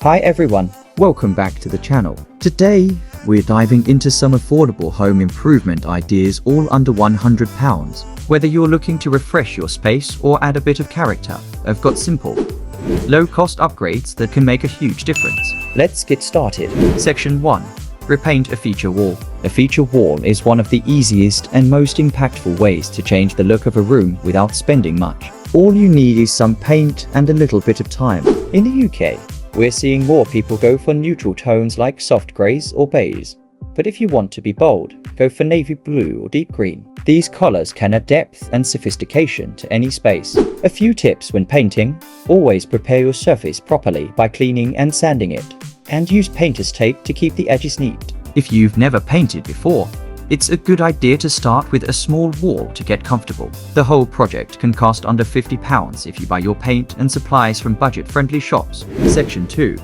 Hi everyone, welcome back to the channel. Today, we're diving into some affordable home improvement ideas all under £100. Whether you're looking to refresh your space or add a bit of character, I've got simple, low-cost upgrades that can make a huge difference. Let's get started. Section 1. Repaint a feature wall. A feature wall is one of the easiest and most impactful ways to change the look of a room without spending much. All you need is some paint and a little bit of time. In the UK, we're seeing more people go for neutral tones like soft greys or beige. But if you want to be bold, go for navy blue or deep green. These colors can add depth and sophistication to any space. A few tips when painting: always prepare your surface properly by cleaning and sanding it, and use painter's tape to keep the edges neat. If you've never painted before, it's a good idea to start with a small wall to get comfortable. The whole project can cost under £50 if you buy your paint and supplies from budget-friendly shops. Section 2.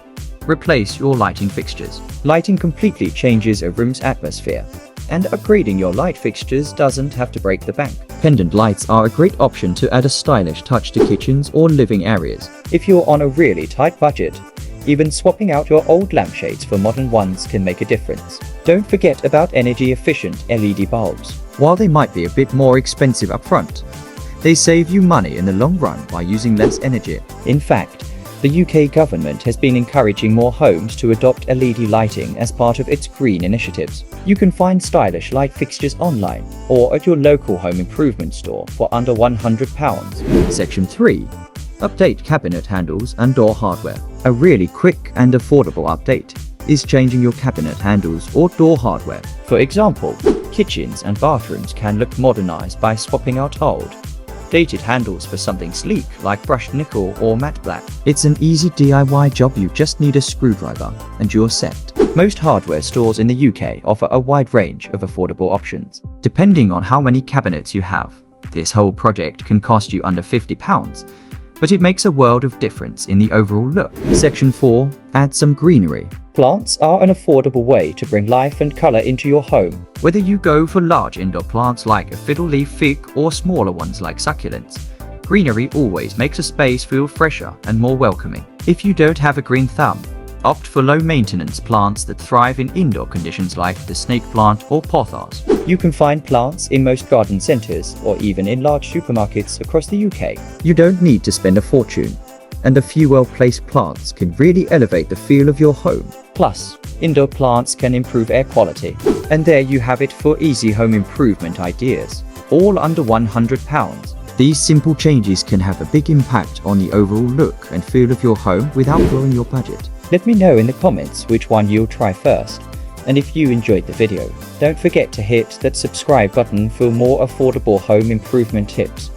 Replace your lighting fixtures. Lighting completely changes a room's atmosphere, and upgrading your light fixtures doesn't have to break the bank. Pendant lights are a great option to add a stylish touch to kitchens or living areas. If you're on a really tight budget, even swapping out your old lampshades for modern ones can make a difference. Don't forget about energy-efficient LED bulbs. While they might be a bit more expensive upfront, they save you money in the long run by using less energy. In fact, the UK government has been encouraging more homes to adopt LED lighting as part of its green initiatives. You can find stylish light fixtures online or at your local home improvement store for under £100. Section 3. Update cabinet handles and door hardware. A really quick and affordable update is changing your cabinet handles or door hardware. For example, kitchens and bathrooms can look modernized by swapping out old, dated handles for something sleek like brushed nickel or matte black. It's an easy DIY job. You just need a screwdriver and you're set. Most hardware stores in the UK offer a wide range of affordable options. Depending on how many cabinets you have, this whole project can cost you under £50. But it makes a world of difference in the overall look. Section 4. Add some greenery. Plants are an affordable way to bring life and color into your home. Whether you go for large indoor plants like a fiddle leaf fig or smaller ones like succulents, greenery always makes a space feel fresher and more welcoming. If you don't have a green thumb, opt for low-maintenance plants that thrive in indoor conditions like the snake plant or pothos. You can find plants in most garden centers or even in large supermarkets across the UK. You don't need to spend a fortune, and a few well-placed plants can really elevate the feel of your home. Plus, indoor plants can improve air quality. And there you have it for easy home improvement ideas, all under £100. These simple changes can have a big impact on the overall look and feel of your home without blowing your budget. Let me know in the comments which one you'll try first. And if you enjoyed the video, don't forget to hit that subscribe button for more affordable home improvement tips.